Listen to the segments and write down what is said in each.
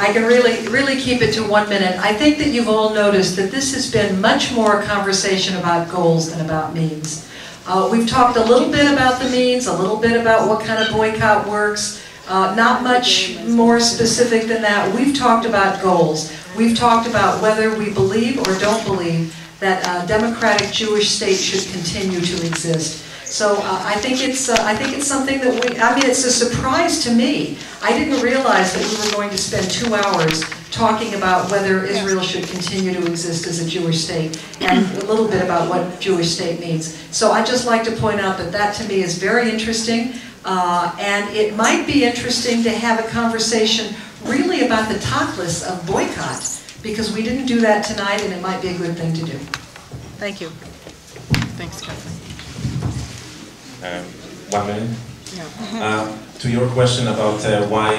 I can really keep it to 1 minute. I think that you've all noticed that this has been much more a conversation about goals than about means. We've talked a little bit about the means, a little bit about what kind of boycott works, not much more specific than that. We've talked about goals. We've talked about whether we believe or don't believe that a democratic Jewish state should continue to exist. So I think it's something that it's a surprise to me. I didn't realize that we were going to spend 2 hours talking about whether Israel should continue to exist as a Jewish state and a little bit about what Jewish state means. So I'd just like to point out that that to me is very interesting, and it might be interesting to have a conversation really about the tachlis of boycott, because we didn't do that tonight, and it might be a good thing to do. Thank you. Thanks, Kathleen. 1 minute. Yeah. To your question about why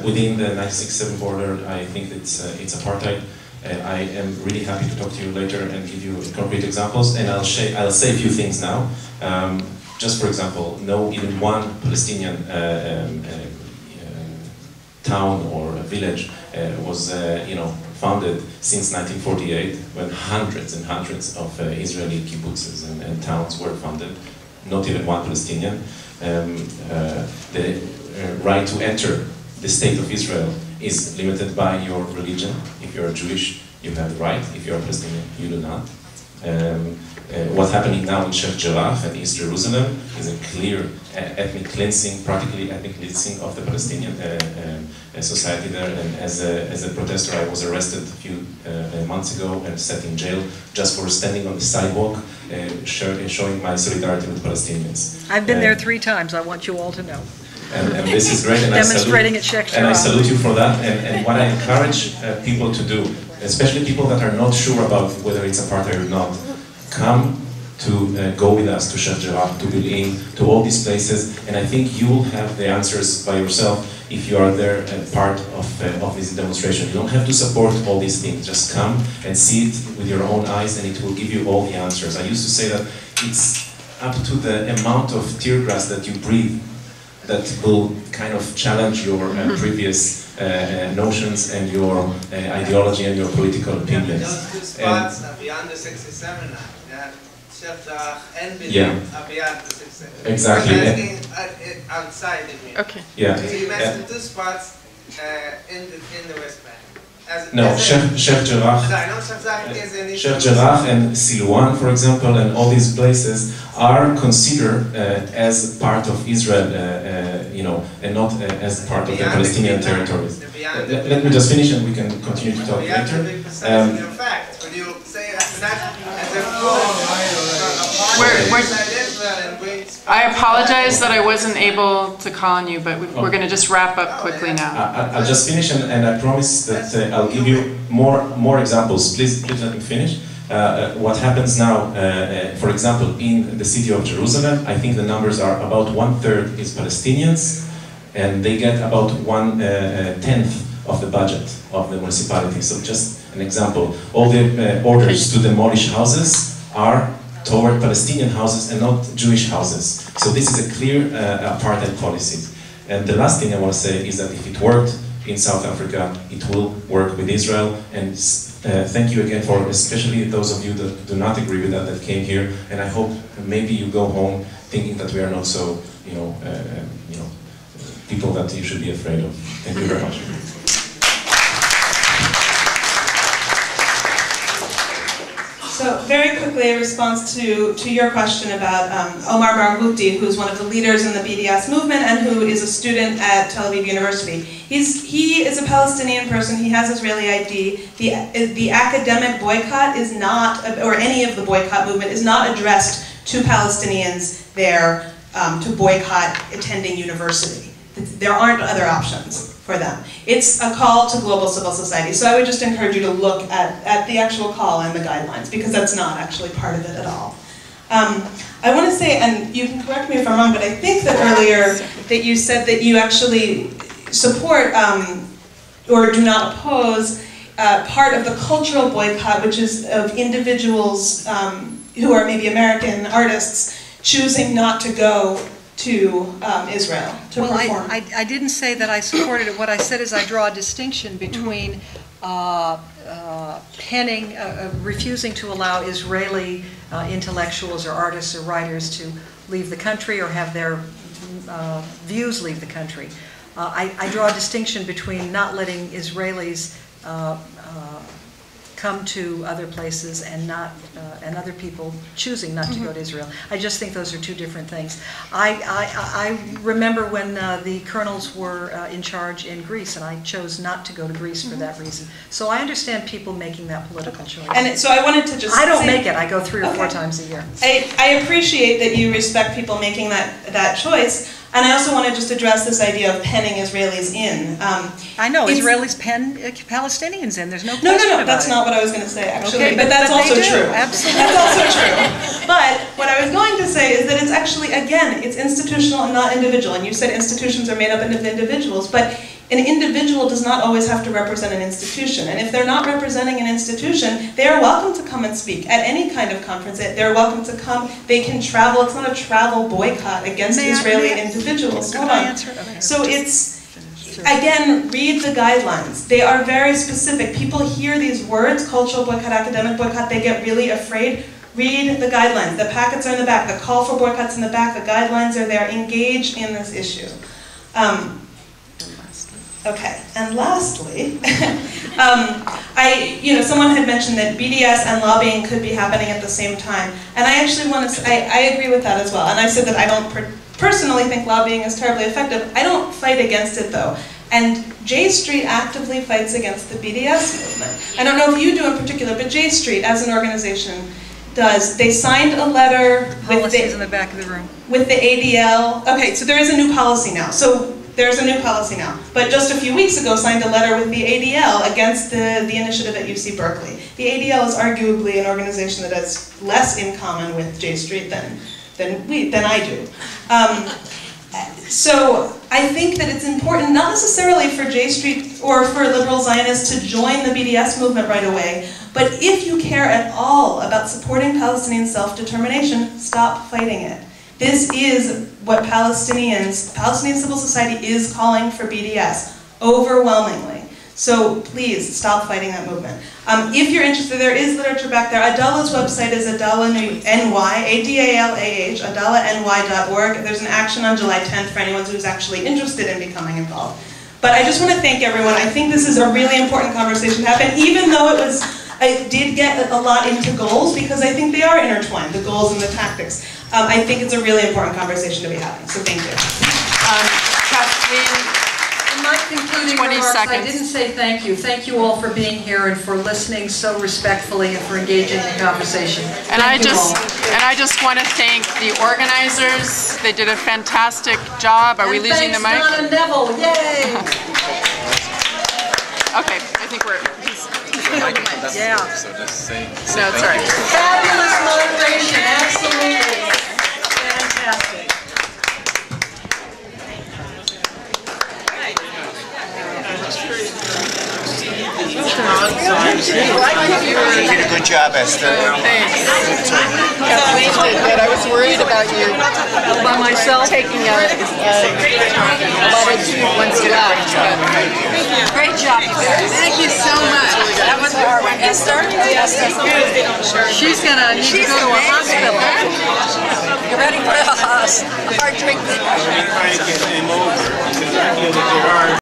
within the 1967 border I think it's apartheid, I am really happy to talk to you later and give you concrete examples, and I'll say a few things now. Just for example, no even one Palestinian town or a village was founded since 1948, when hundreds and hundreds of Israeli kibbutzes and towns were founded. Not even one Palestinian. The right to enter the state of Israel is limited by your religion. If you're Jewish, you have the right. If you're Palestinian, you do not. What's happening now in Sheikh Jarrah and East Jerusalem is a clear ethnic cleansing, practically ethnic cleansing of the Palestinian society there. And as a protester, I was arrested a few months ago and set in jail just for standing on the sidewalk, showing my solidarity with Palestinians. I've been there 3 times. I want you all to know. And this is great. And demonstrating at Sheikh Jarrah. And I salute you for that. And what I encourage people to do, especially people that are not sure about whether it's apartheid or not, come to go with us to Sheikh Jarrah, to Bil'in, to all these places, and I think you will have the answers by yourself if you are there and part of this demonstration. You don't have to support all these things, just come and see it with your own eyes, and it will give you all the answers. I used to say that it's up to the amount of tear gas that you breathe that will kind of challenge your previous notions and your ideology and your political opinions. Those 2 spots are beyond the 67 now. And yeah, beyond the 67. Exactly. Outside the community. Okay. Yeah. So you mentioned 2 spots in the West Bank. No, Sheikh Jarrah. Sheikh Jarrah and Silwan, for example, and all these places are considered as part of Israel, and not as part of the Palestinian territories. Let me just finish, and we can continue to talk later. I apologize that I wasn't able to call on you, but we're going to just wrap up quickly now. I'll just finish, and I promise that I'll give you more examples. Please let me finish. What happens now, for example, in the city of Jerusalem, I think the numbers are about 1/3 is Palestinians, and they get about 1/10 of the budget of the municipality. So just an example, all the orders to demolish houses are toward Palestinian houses and not Jewish houses. So this is a clear apartheid policy. And the last thing I want to say is that if it worked in South Africa, it will work with Israel. And thank you again for, especially those of you that do not agree with that came here. And I hope maybe you go home thinking that we are not so, people that you should be afraid of. Thank you very much. So very quickly, a response to your question about Omar Barghouti, who's one of the leaders in the BDS movement and who is a student at Tel Aviv University. He is a Palestinian person, he has Israeli ID. The academic boycott is not, or any of the boycott movement is not addressed to Palestinians there to boycott attending university. There aren't other options for them. It's a call to global civil society. So I would just encourage you to look at the actual call and the guidelines, because that's not actually part of it at all. I want to say, and you can correct me if I'm wrong, but I think that earlier that you said that you actually support or do not oppose part of the cultural boycott, which is of individuals who are maybe American artists choosing not to go to Israel to perform. I didn't say that I supported it. What I said is I draw a distinction between penning, refusing to allow Israeli intellectuals or artists or writers to leave the country or have their views leave the country. I draw a distinction between not letting Israelis come to other places and and other people choosing not to go to Israel. I just think those are two different things. I remember when the colonels were in charge in Greece, and I chose not to go to Greece for that reason. So I understand people making that political choice. And so I wanted to just I don't make it. I go 3 or 4 times a year. I appreciate that you respect people making that choice. And I also want to just address this idea of penning Israelis in. I know, Israelis pen Palestinians in. There's no question about it. No, that's not what I was going to say, actually. Okay, but that's also true. Absolutely. That's also true. But what I was going to say is that it's actually, again, it's institutional and not individual. And you said institutions are made up of individuals, but an individual does not always have to represent an institution. And if they're not representing an institution, they are welcome to come and speak at any kind of conference. They're welcome to come. They can travel. It's not a travel boycott against Israeli individuals. Hold on. So it's, again, read the guidelines. They are very specific. People hear these words, cultural boycott, academic boycott, they get really afraid. Read the guidelines. The packets are in the back. The call for boycotts in the back. The guidelines are there. Engage in this issue. Okay, and lastly, someone had mentioned that BDS and lobbying could be happening at the same time, and I actually want to say, I agree with that as well, and I said that I don't personally think lobbying is terribly effective. I don't fight against it though, and J Street actively fights against the BDS movement. I don't know if you do in particular, but J Street as an organization does. They signed a letter with in the back of the room. With the ADL. Okay, so there is a new policy now. So there's a new policy now. But just a few weeks ago signed a letter with the ADL against the initiative at UC Berkeley. The ADL is arguably an organization that has less in common with J Street than I do. So I think that it's important, not necessarily for J Street or for liberal Zionists to join the BDS movement right away, but if you care at all about supporting Palestinian self-determination, stop fighting it. This is what Palestinian civil society is calling for BDS, overwhelmingly. So please, stop fighting that movement. If you're interested, there is literature back there. Adallah's website is AdallahNY, A-D-A-L-A-H, AdallahNY.org. There's an action on July 10th for anyone who's actually interested in becoming involved. But I just want to thank everyone. I think this is a really important conversation to happen, even though I did get a lot into goals, because I think they are intertwined, the goals and the tactics. I think it's a really important conversation to be having, so thank you. Kathleen, In my concluding 20 remarks, seconds. I didn't say thank you. Thank you all for being here and for listening so respectfully and for engaging in the conversation. And I Thank you all. just want to thank the organizers. They did a fantastic job. Are we losing the mic? Thanks, Don and Neville. Yay! Okay, I think we're. Yeah. So just say No, it's all right. Fabulous moderation, absolutely. Fantastic. You did a good job, Esther. Thanks. Kathleen did good. I was worried about you By myself. taking a lot of once you left. Great job, you guys. Thank you so much. That was hard. Esther? Yes, She's gonna need to go to a hospital. You ready for a hard drink?